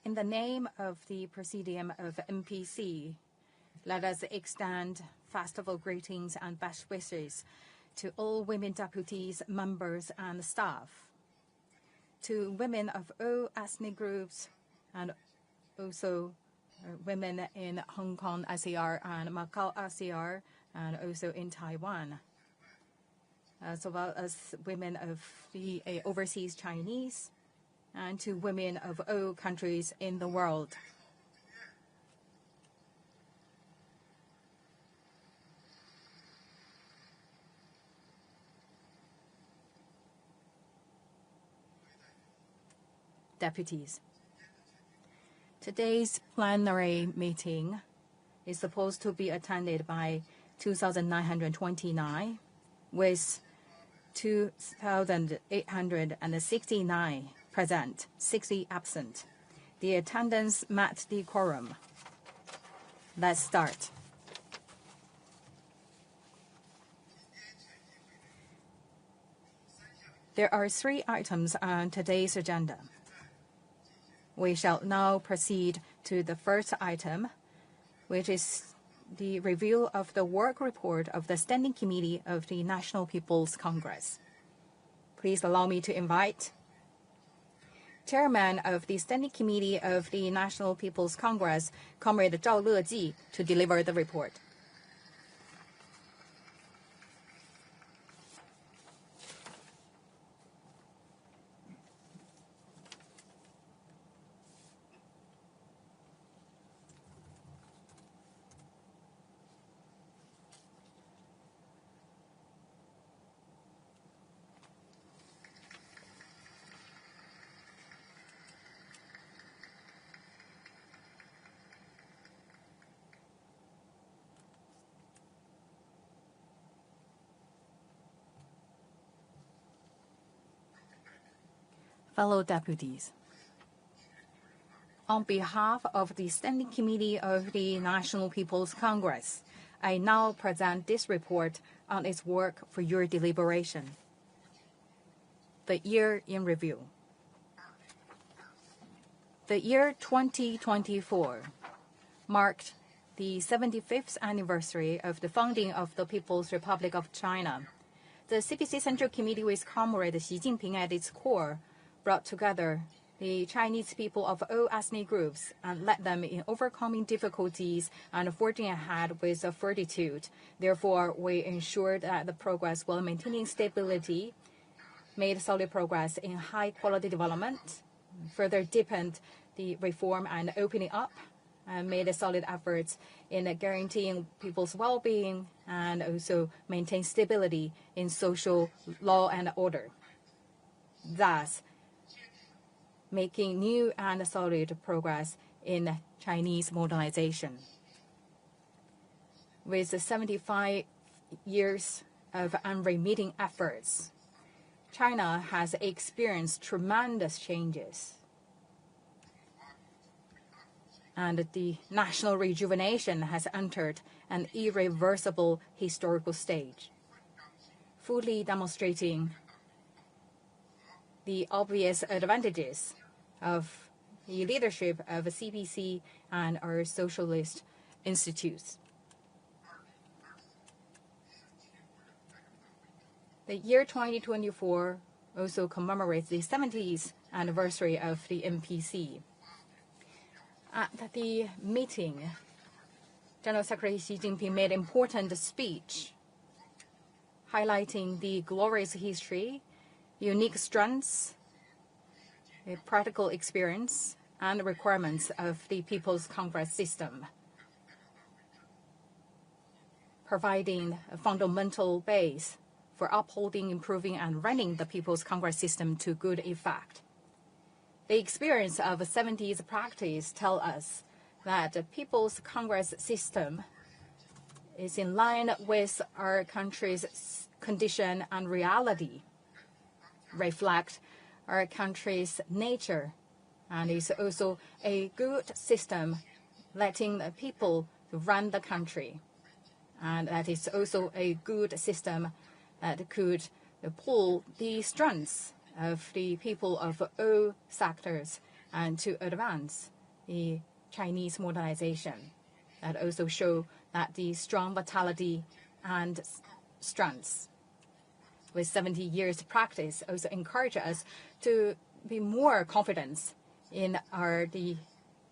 In the name of the Presidium of NPC, let us extend festival greetings and best wishes to all women deputies, members, and staff, to women of all ethnic groups, and also women in Hong Kong SAR and Macau SAR, and also in Taiwan, as well as women of the overseas Chinese, and to women of all countries in the world. Deputies. Today's plenary meeting is supposed to be attended by 2,929, with 2,869 present, 60 absent. The attendance met the quorum. Let's start. There are 3 items on today's agenda. We shall now proceed to the first item, which is the review of the work report of the Standing Committee of the National People's Congress. Please allow me to invite Chairman of the Standing Committee of the National People's Congress, Comrade Zhao Leji, to deliver the report. Fellow deputies, on behalf of the Standing Committee of the National People's Congress, I now present this report on its work for your deliberation. The year in review. The year 2024 marked the 75th anniversary of the founding of the People's Republic of China. The CPC Central Committee, with Comrade Xi Jinping at its core, brought together the Chinese people of all ethnic groups and led them in overcoming difficulties and forging ahead with fortitude. Therefore, we ensured that the progress while maintaining stability, made solid progress in high-quality development, further deepened the reform and opening up, and made solid efforts in guaranteeing people's well-being and also maintain stability in social law and order. Thus, making new and solid progress in Chinese modernization. With 75 years of unremitting efforts, China has experienced tremendous changes, and the national rejuvenation has entered an irreversible historical stage, fully demonstrating the obvious advantages of the leadership of CPC and our socialist institutes. The year 2024 also commemorates the 70th anniversary of the NPC. At the meeting, General Secretary Xi Jinping made an important speech highlighting the glorious history, unique strengths, the practical experience, and requirements of the People's Congress system, providing a fundamental base for upholding, improving, and running the People's Congress system to good effect. The experience of 70s practice tells us that the People's Congress system is in line with our country's condition and reality, reflect our country's nature, and is also a good system letting the people run the country. And that is also a good system that could pull the strengths of the people of all sectors and to advance the Chinese modernization. That also show that the strong vitality and strengths with 70 years practice also encourage us to be more confident in the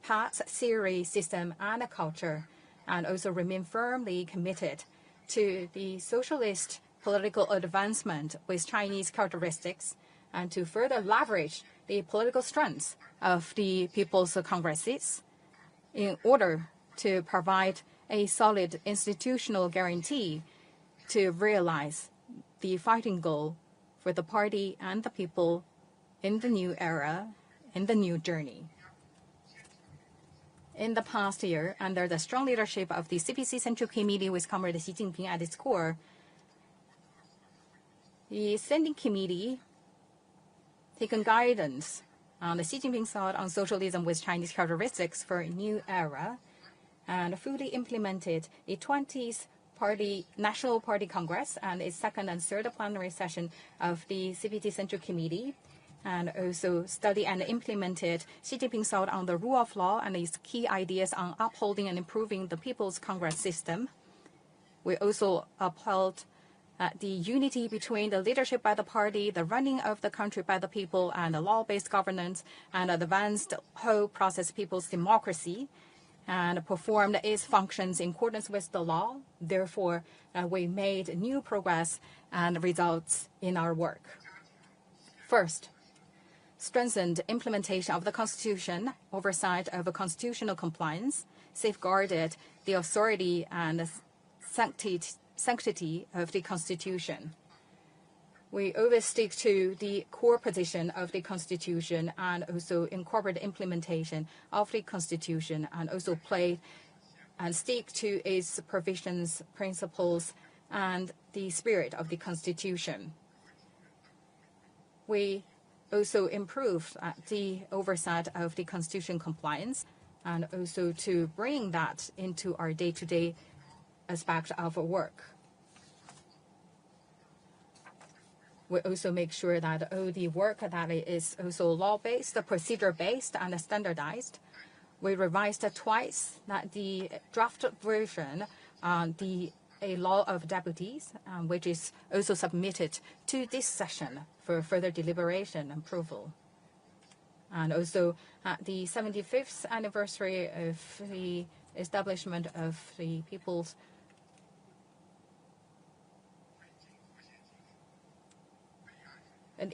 past theory, system, and culture, and also remain firmly committed to the socialist political advancement with Chinese characteristics, and to further leverage the political strengths of the People's Congresses in order to provide a solid institutional guarantee to realize the fighting goal for the party and the people in the new era, in the new journey. In the past year, under the strong leadership of the CPC Central Committee with Comrade Xi Jinping at its core, the Standing Committee taken guidance on the Xi Jinping thought on socialism with Chinese characteristics for a new era, and fully implemented the 20th National Party Congress and its second and third plenary session of the CPC Central Committee, and also study and implemented Xi Jinping's thought on the rule of law and its key ideas on upholding and improving the People's Congress system. We also upheld the unity between the leadership by the party, the running of the country by the people, and the law-based governance, and advanced whole process people's democracy, and performed its functions in accordance with the law. Therefore, we made new progress and results in our work. First, strengthened implementation of the Constitution, oversight of constitutional compliance, safeguarded the authority and sanctity of the Constitution. We always stick to the core position of the Constitution and also incorporate implementation of the Constitution, and also play and stick to its provisions, principles, and the spirit of the Constitution. We also improved the oversight of the Constitution compliance, and also to bring that into our day-to-day aspect of work. We also make sure that all the work that is also law-based, procedure-based, and standardized. We revised twice that the draft version on a law of deputies, which is also submitted to this session for further deliberation and approval. And also at the 75th anniversary of the establishment of the People's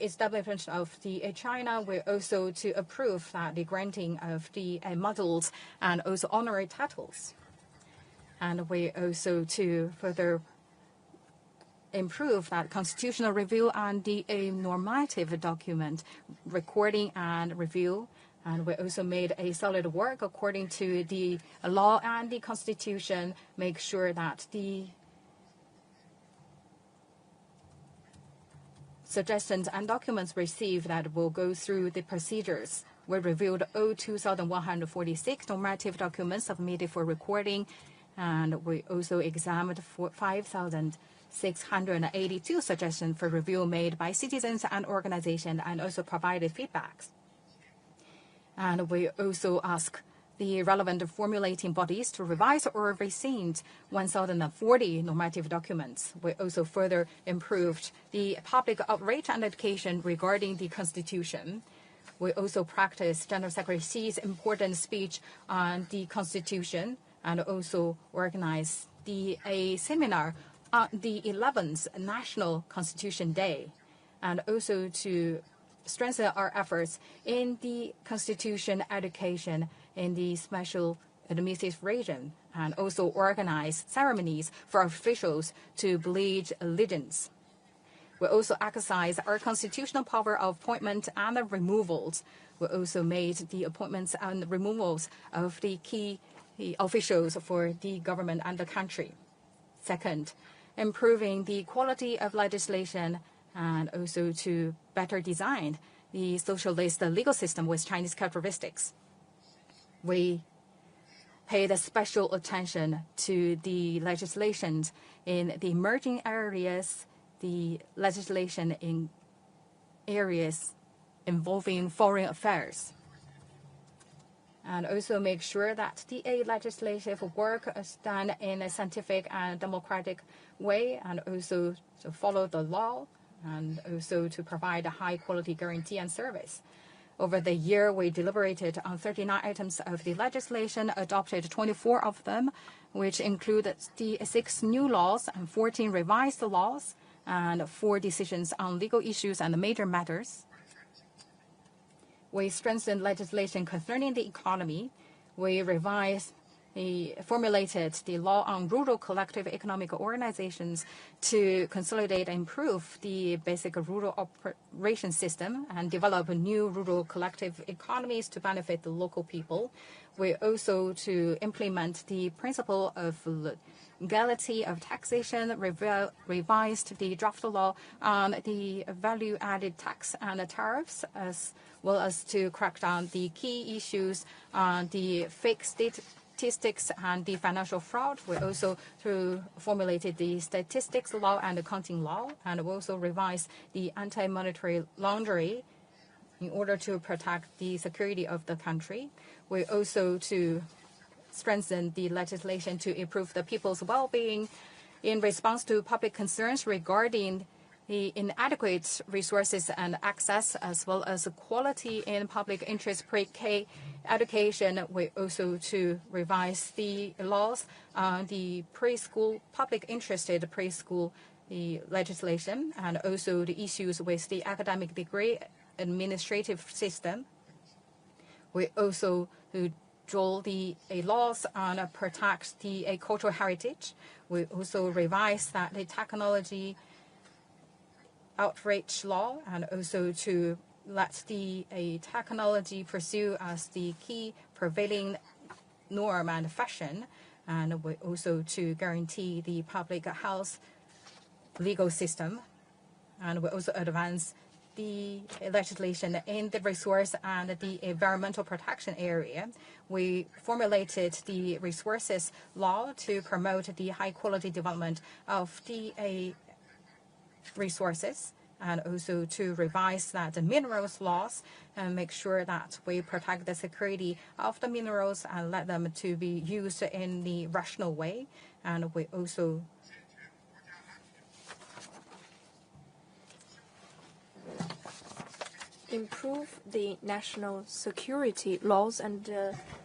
establishment of the China, we also to approve the granting of the medals and also honorary titles. And we also to further improve that constitutional review and the normative document recording and review. And we also made a solid work according to the law and the Constitution, make sure that the suggestions and documents received that will go through the procedures. We reviewed all 2,146 normative documents submitted for recording, and we also examined 5,682 suggestions for review made by citizens and organizations, and also provided feedbacks. And we also asked the relevant formulating bodies to revise or rescind 1,040 normative documents. We also further improved the public outreach and education regarding the Constitution. We also practiced General Secretary Xi's important speech on the Constitution, and also organized a seminar on the 11th National Constitution Day, and also to strengthen our efforts in the Constitution education in the special administrative region, and also organize ceremonies for officials to pledge allegiance. We also exercise our constitutional power of appointment and removals. We also made the appointments and removals of the key officials for the government and the country. Second, improving the quality of legislation, and also to better design the socialist legal system with Chinese characteristics. We paid special attention to the legislations in the emerging areas, the legislation in areas involving foreign affairs. and also make sure that the legislative work is done in a scientific and democratic way, and also to follow the law, and also to provide a high-quality guarantee and service. Over the year, we deliberated on 39 items of the legislation, adopted 24 of them, which included the 6 new laws and 14 revised laws, and 4 decisions on legal issues and major matters. We strengthened legislation concerning the economy. We formulated the law on rural collective economic organizations to consolidate and improve the basic rural operation system and develop new rural collective economies to benefit the local people. We also to implement the principle of legality of taxation, revised the draft law on the value-added tax and tariffs, as well as to crack down the key issues on the fake statistics and the financial fraud. We also formulated the statistics law and accounting law, and we also revised the anti-monetary laundering in order to protect the security of the country. We also to strengthen the legislation to improve the people's well-being in response to public concerns regarding the inadequate resources and access, as well as quality in public interest pre-K education. We also to revise the laws on the preschool, public interested preschool the legislation, and also the issues with the academic degree administrative system. We also draw the laws on protect the cultural heritage. We also revise that the technology outreach law, and also to let the technology pursue as the key prevailing norm and fashion, and we also to guarantee the public health legal system, and we also advance the legislation in the resource and the environmental protection area. We formulated the resources law to promote the high quality development of the resources, and also to revise that the minerals laws and make sure that we protect the security of the minerals and let them to be used in the rational way. And we also improve the national security laws and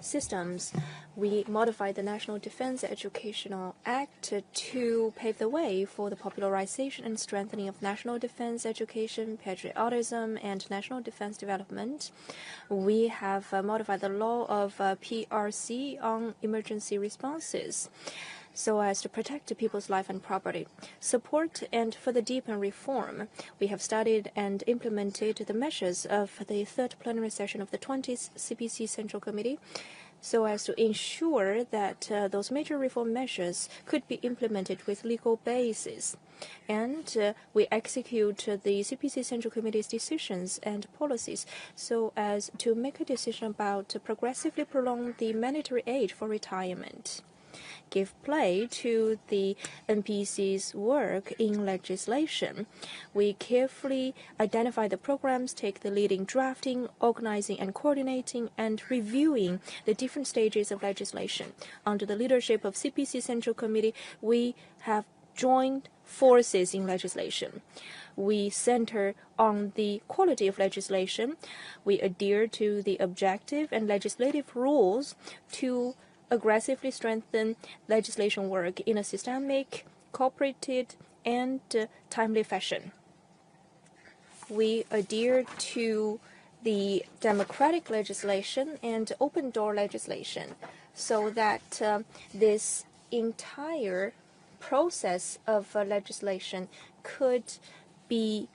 systems. We modified the National Defense Educational Act to pave the way for the popularization and strengthening of national defense education, patriotism, and national defense development. We have modified the law of PRC on emergency responses so as to protect the people's life and property. Support and further deepen reform. We have studied and implemented the measures of the 3rd plenary session of the 20th CPC Central Committee so as to ensure that those major reform measures could be implemented with legal basis. And we execute the CPC Central Committee's decisions and policies so as to make a decision about progressively prolong the mandatory age for retirement. Give play to the NPC's work in legislation. We carefully identify the programs, take the lead in drafting, organizing and coordinating, and reviewing the different stages of legislation. Under the leadership of CPC Central Committee, we have joined forces in legislation. We center on the quality of legislation. We adhere to the objective and legislative rules to aggressively strengthen legislation work in a systemic, cooperative, and timely fashion. We adhere to the democratic legislation and open door legislation so that this entire process of legislation could be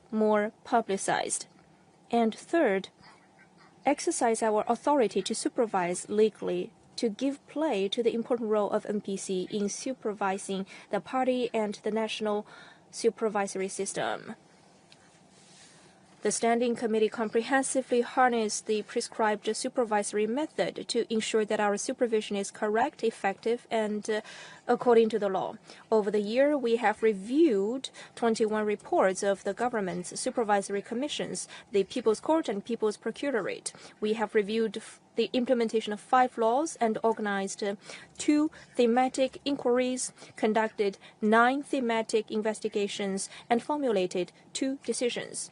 more publicized. And third, exercise our authority to supervise legally, to give play to the important role of NPC in supervising the party and the national supervisory system. The Standing Committee comprehensively harnessed the prescribed supervisory method to ensure that our supervision is correct, effective, and according to the law. Over the year, we have reviewed 21 reports of the government's supervisory commissions, the People's Court and People's Procuratorate. We have reviewed the implementation of 5 laws and organized 2 thematic inquiries, conducted 9 thematic investigations, and formulated 2 decisions.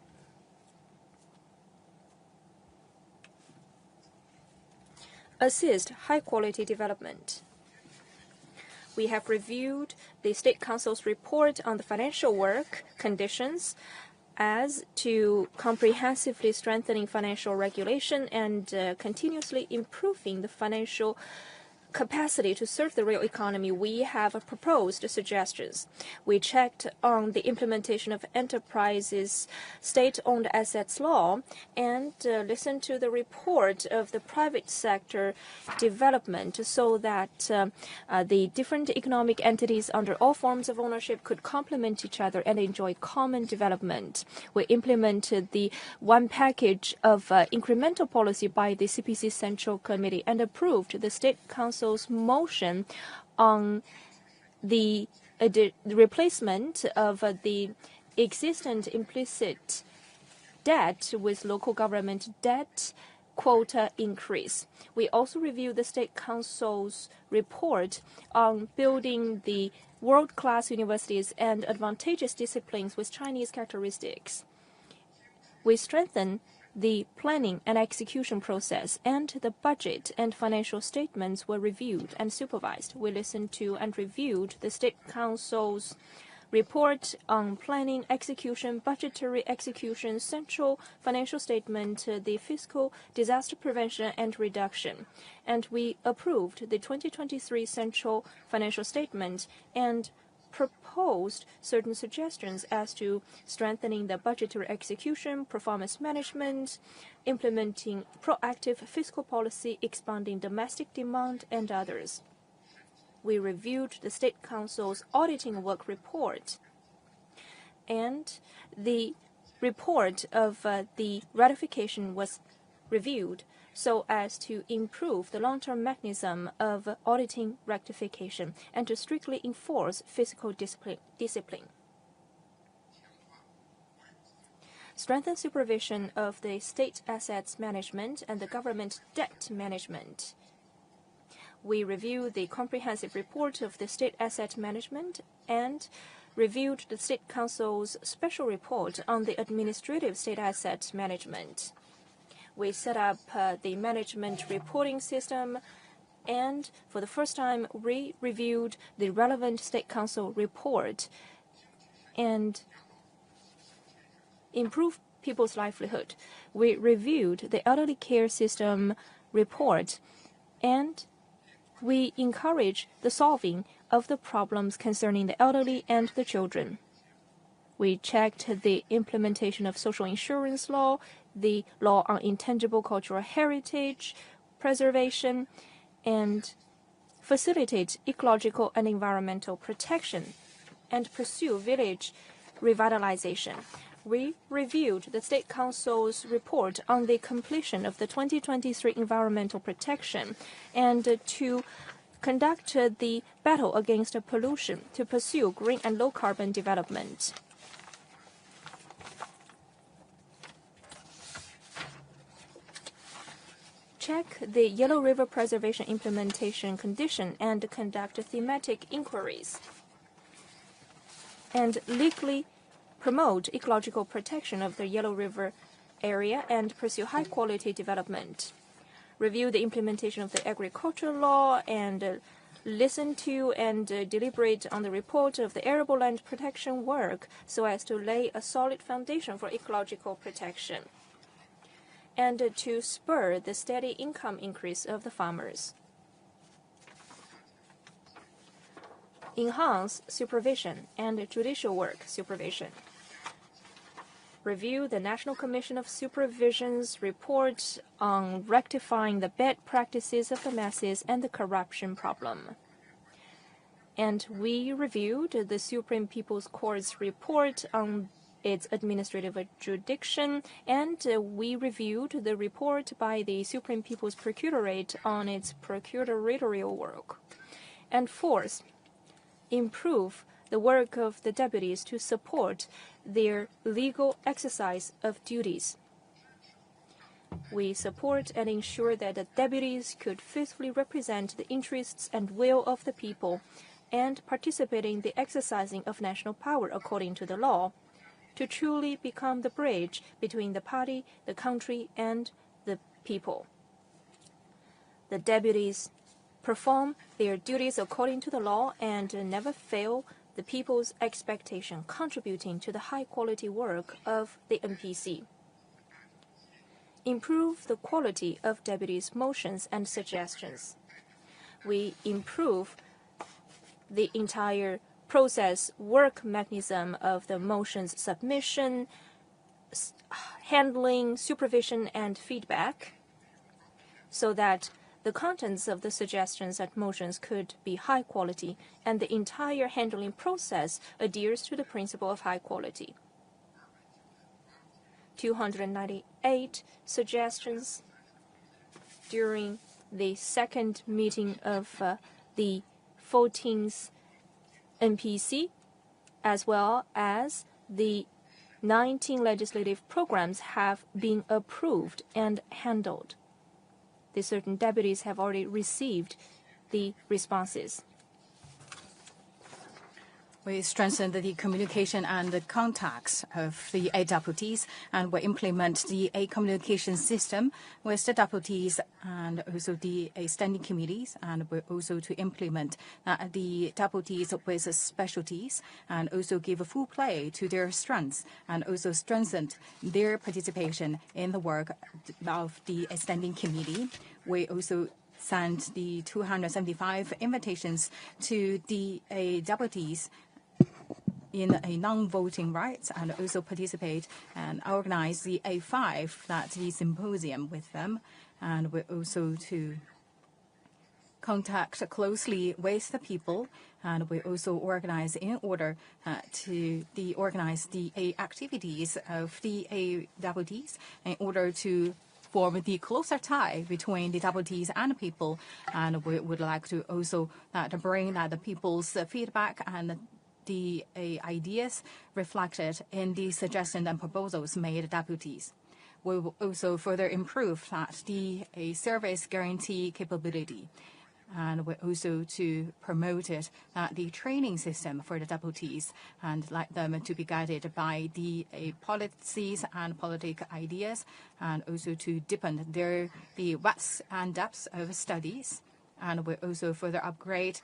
Assist high-quality development. We have reviewed the State Council's report on the financial work conditions as to comprehensively strengthening financial regulation and continuously improving the financial capacity to serve the real economy. We have proposed suggestions. We checked on the implementation of enterprises state-owned assets law and listened to the report of the private sector development so that the different economic entities under all forms of ownership could complement each other and enjoy common development. We implemented the one package of incremental policy by the CPC Central Committee and approved the State Council's motion on the replacement of the existent implicit debt with local government debt quota increase. We also reviewed the State Council's report on building the world-class universities and advantageous disciplines with Chinese characteristics. We strengthened the planning and execution process, and the budget and financial statements were reviewed and supervised. We listened to and reviewed the State Council's report on planning, execution, budgetary execution, central financial statement, the fiscal disaster prevention and reduction. And we approved the 2023 central financial statement and proposed certain suggestions as to strengthening the budgetary execution, performance management, implementing proactive fiscal policy, expanding domestic demand, and others. We reviewed the State Council's auditing work report, and the report of the ratification was reviewed so as to improve the long-term mechanism of auditing rectification and to strictly enforce fiscal discipline. Strengthen supervision of the state assets management and the government debt management. We reviewed the comprehensive report of the state asset management and reviewed the State Council's special report on the administrative state asset management. We set up the management reporting system, and for the first time, we reviewed the relevant State Council report and improved people's livelihood. We reviewed the elderly care system report, and we encourage the solving of the problems concerning the elderly and the children. We checked the implementation of social insurance law, the law on intangible cultural heritage preservation, and facilitate ecological and environmental protection, and pursue village revitalization. We reviewed the State Council's report on the completion of the 2023 environmental protection and to conduct the battle against pollution to pursue green and low-carbon development. Check the Yellow River Preservation implementation condition and conduct thematic inquiries, and legally promote ecological protection of the Yellow River area and pursue high-quality development. Review the implementation of the agricultural law and listen to and deliberate on the report of the arable land protection work so as to lay a solid foundation for ecological protection and to spur the steady income increase of the farmers. Enhance supervision and judicial work supervision. Review the National Commission of Supervision's report on rectifying the bad practices of the masses and the corruption problem. And we reviewed the Supreme People's Court's report on its administrative jurisdiction, and we reviewed the report by the Supreme People's Procuratorate on its procuratorial work. And fourth, improve the work of the deputies to support their legal exercise of duties. We support and ensure that the deputies could faithfully represent the interests and will of the people and participate in the exercising of national power according to the law, to truly become the bridge between the party, the country, and the people. The deputies perform their duties according to the law and never fail the people's expectation, contributing to the high-quality work of the NPC. Improve the quality of deputies' motions and suggestions. We improve the entire process work mechanism of the motions submission, handling, supervision, and feedback, so that the contents of the suggestions and motions could be high quality, and the entire handling process adheres to the principle of high quality. 298 suggestions during the second meeting of the 14th NPC, as well as the 19 legislative programs have been approved and handled. The certain deputies have already received the responses. We strengthened the communication and the contacts of the deputies, and we implement the communication system with the deputies and also the standing committees, and we also to implement the deputies with specialties and also give a full play to their strengths and also strengthened their participation in the work of the standing committee. We also sent the 275 invitations to the deputies in a non-voting rights, and also participate and organize the A5, that's the symposium with them. And we also to contact closely with the people, and we also organize in order to organize the activities of the deputies in order to form the closer tie between the deputies and the people. And we would like to also bring the people's feedback and the ideas reflected in the suggestions and proposals made deputies. We will also further improve the service guarantee capability, and we also to promote it the training system for the deputies and like them to be guided by the policies and politic ideas, and also to deepen the breadth and depth of studies. And we also further upgrade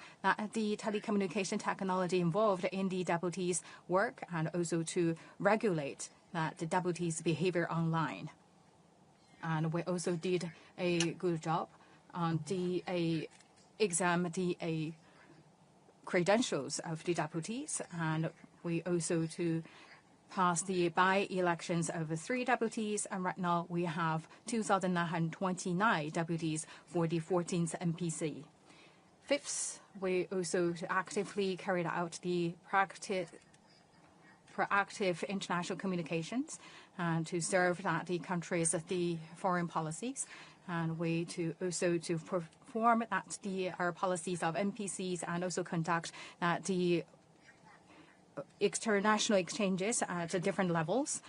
the telecommunication technology involved in the deputies' work, and also to regulate the deputies' behavior online. And we also did a good job on the exam, the credentials of the deputies, and we also to pass the by-elections of 3 deputies, and right now we have 2,929 deputies for the 14th NPC. Fifth, we also actively carried out the proactive international communications and to serve the countries the foreign policies, and we to also to perform our policies of NPCs and also conduct the international exchanges at different levels.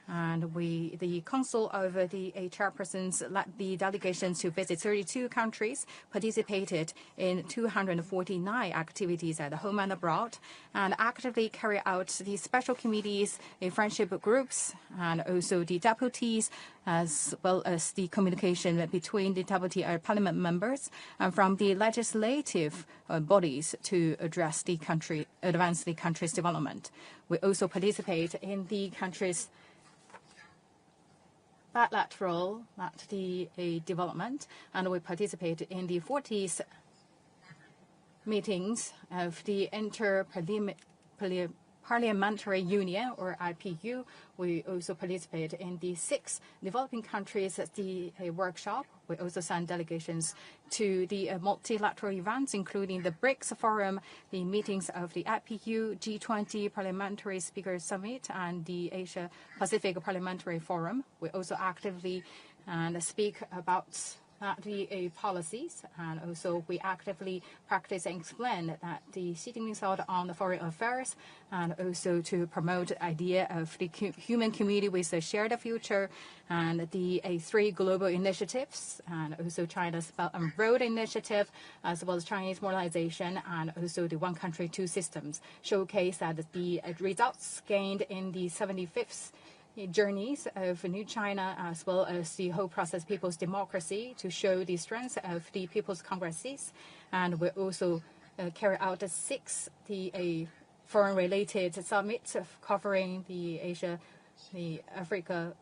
And the Council of the chairpersons led the delegations to visit 32 countries, participated in 249 activities at home and abroad, and actively carry out the special committees, the friendship groups, and also the deputies, as well as the communication between the deputy parliament members and from the legislative bodies to address the country, advance the country's development. We also participate in the country's bilateral development, and we participate in the 40th meetings of the interparliamentary Parliamentary Union, or IPU. We also participate in the 6 developing countries workshop. We also send delegations to the multilateral events, including the BRICS Forum, the meetings of the IPU, G20 Parliamentary Speakers Summit, and the Asia Pacific Parliamentary Forum. We also actively speak about the policies, and also we actively practice and explain that the sitting out on the foreign affairs, and also to promote the idea of the human community with a shared future, and the 3 global initiatives, and also China's Belt and Road Initiative, as well as Chinese modernization, and also the one country, 2 systems, showcase that the results gained in the 75th journeys of New China, as well as the whole process People's Democracy, to show the strength of the People's Congresses. And we also carry out the 6 foreign-related summits covering the Asia, the Africa,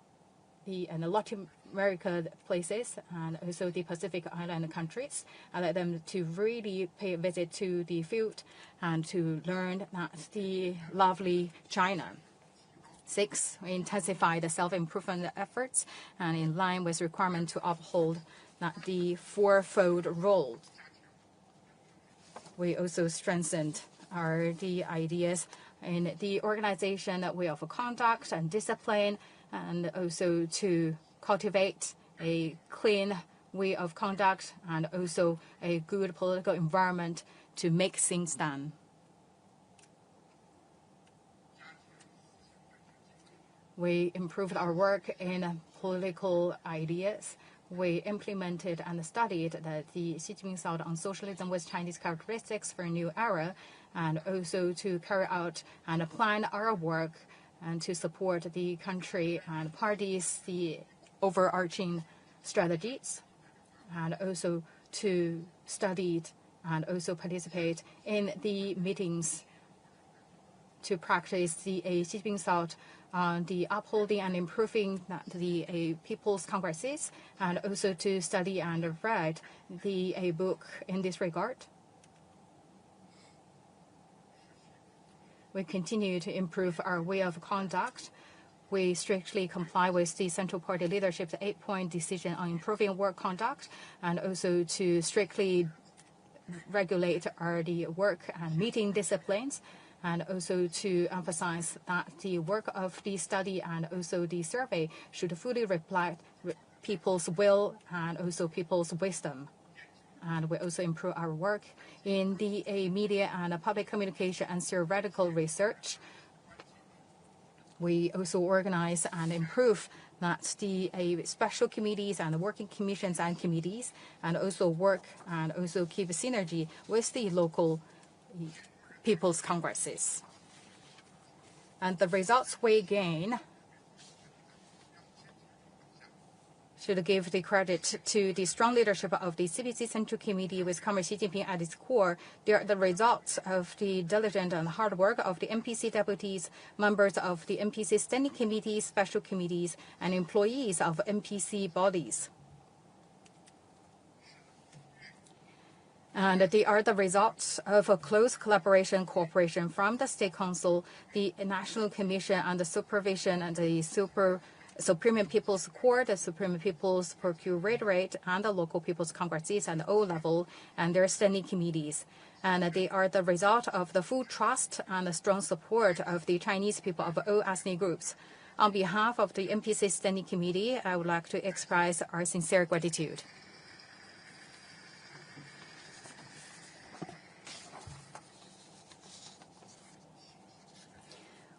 and the Latin America places, and also the Pacific Island countries. I let them to really pay a visit to the field and to learn that the lovely China. 6, we intensify the self-improvement efforts, and in line with requirement to uphold the 4-fold rule. We also strengthened the ideas in the organization way of conduct and discipline, and also to cultivate a clean way of conduct and also a good political environment to make things done. We improved our work in political ideas. We implemented and studied the Xi Jinping thought on socialism with Chinese characteristics for a new era, and also to carry out and plan our work and to support the country and parties, the overarching strategies, and also to study and also participate in the meetings to practice the Xi Jinping thought on the upholding and improving the People's Congresses, and also to study and read a book in this regard. We continue to improve our way of conduct. We strictly comply with the Central Party leadership's 8-point decision on improving work conduct, and also to strictly regulate the work and meeting disciplines, and also to emphasize that the work of the study and also the survey should fully reflect people's will and also people's wisdom. And we also improve our work in the media and public communication and theoretical research. We also organize and improve the special committees and working commissions and committees, and also work and also keep synergy with the local People's Congresses. And the results we gain should give the credit to the strong leadership of the CPC Central Committee with Comrade Xi Jinping at its core. They are the results of the diligent and hard work of the NPC deputies, members of the NPC Standing Committees, special committees, and employees of NPC bodies. And they are the results of a close collaboration cooperation from the State Council, the National Commission on the Supervision and the Supreme People's Court, the Supreme People's Procuratorate, and the local People's Congresses at O level, and their standing committees. And they are the result of the full trust and the strong support of the Chinese people of all ethnic groups. On behalf of the NPC Standing Committee, I would like to express our sincere gratitude.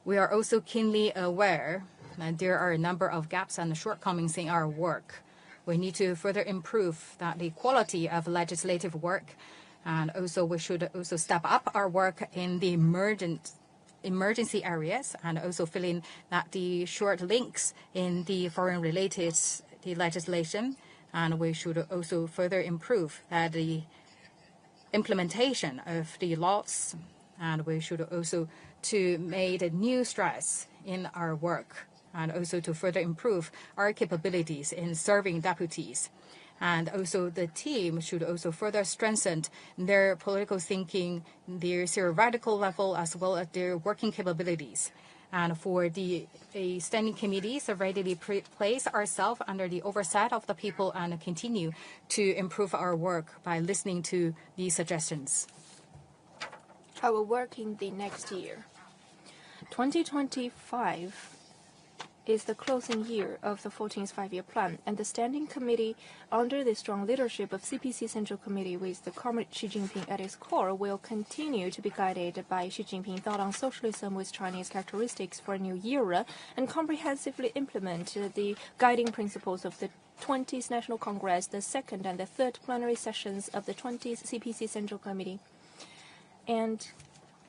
We are also keenly aware that there are a number of gaps and shortcomings in our work. We need to further improve the quality of legislative work, and also we should also step up our work in the emergency areas, and also fill in the short links in the foreign-related legislation. And we should also further improve the implementation of the laws, and we should also to make new strides in our work, and also to further improve our capabilities in serving deputies. And also the team should also further strengthen their political thinking, their theoretical level, as well as their working capabilities. And for the standing committees, readily place ourselves under the oversight of the people and continue to improve our work by listening to these suggestions. Our work in the next year. 2025 is the closing year of the 14th Five-Year Plan, and the Standing Committee, under the strong leadership of CPC Central Committee with the Comrade Xi Jinping at its core, will continue to be guided by Xi Jinping thought on socialism with Chinese characteristics for a new era and comprehensively implement the guiding principles of the 20th National Congress, the second and the third plenary sessions of the 20th CPC Central Committee. And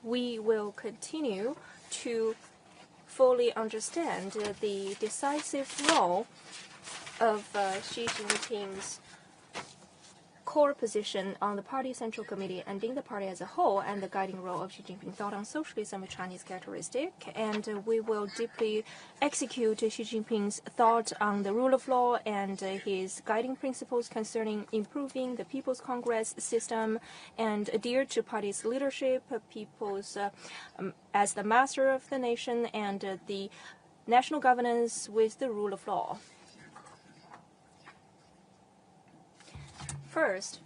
we will continue to fully understand the decisive role of Xi Jinping's core position on the Party Central Committee and in the party as a whole, and the guiding role of Xi Jinping thought on socialism with Chinese characteristic. And we will deeply execute Xi Jinping's thought on the rule of law and his guiding principles concerning improving the People's Congress system and adhere to party's leadership, people's as the master of the nation, and the national governance with the rule of law. First,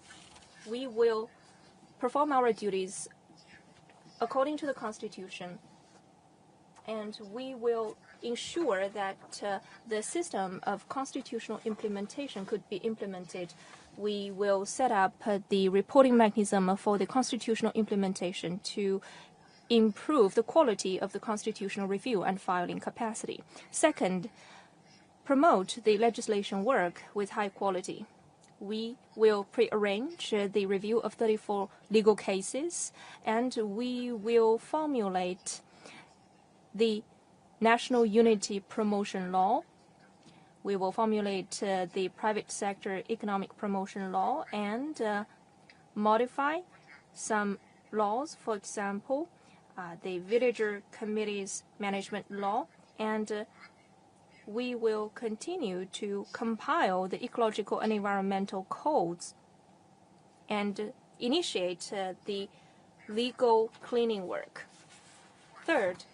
we will perform our duties according to the Constitution, and we will ensure that the system of constitutional implementation could be implemented. We will set up the reporting mechanism for the constitutional implementation to improve the quality of the constitutional review and filing capacity. Second, promote the legislation work with high quality. We will prearrange the review of 34 legal cases, and we will formulate the National Unity Promotion Law. We will formulate the Private Sector Economic Promotion Law and modify some laws, for example, the Villager Committee's Management Law, and we will continue to compile the ecological and environmental codes and initiate the legal cleaning work. Third,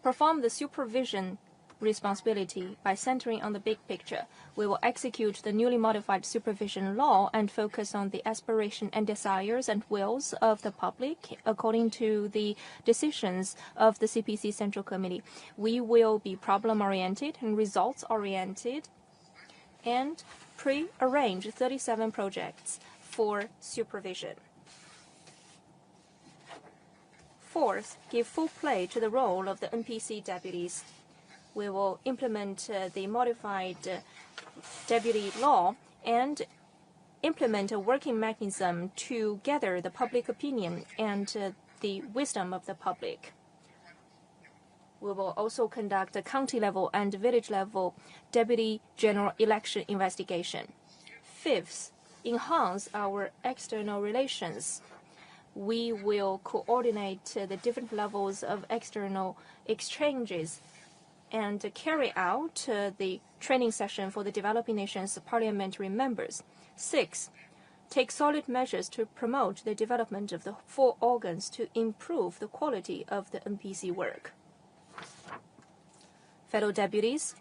perform the supervision responsibility by centering on the big picture. We will execute the newly modified supervision law and focus on the aspiration and desires and wills of the public according to the decisions of the CPC Central Committee. We will be problem-oriented and results-oriented and pre-arrange 37 projects for supervision. Fourth, give full play to the role of the NPC deputies. We will implement the modified deputy law and implement a working mechanism to gather the public opinion and the wisdom of the public. We will also conduct a county-level and village-level deputy general election investigation. Fifth, enhance our external relations. We will coordinate the different levels of external exchanges and carry out the training session for the developing nations' parliamentary members. Six, take solid measures to promote the development of the four organs to improve the quality of the NPC work. Fellow deputies,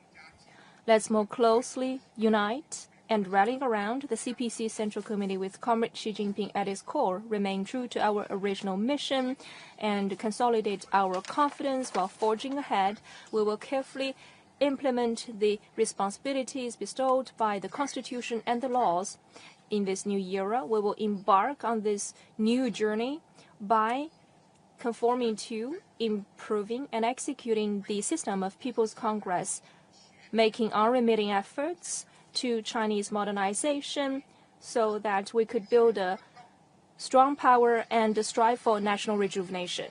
let's more closely unite and rallying around the CPC Central Committee with Comrade Xi Jinping at its core, remain true to our original mission and consolidate our confidence while forging ahead. We will carefully implement the responsibilities bestowed by the Constitution and the laws. In this new era, we will embark on this new journey by conforming to, improving, and executing the system of People's Congress, making unremitting efforts to Chinese modernization so that we could build a strong power and strive for national rejuvenation.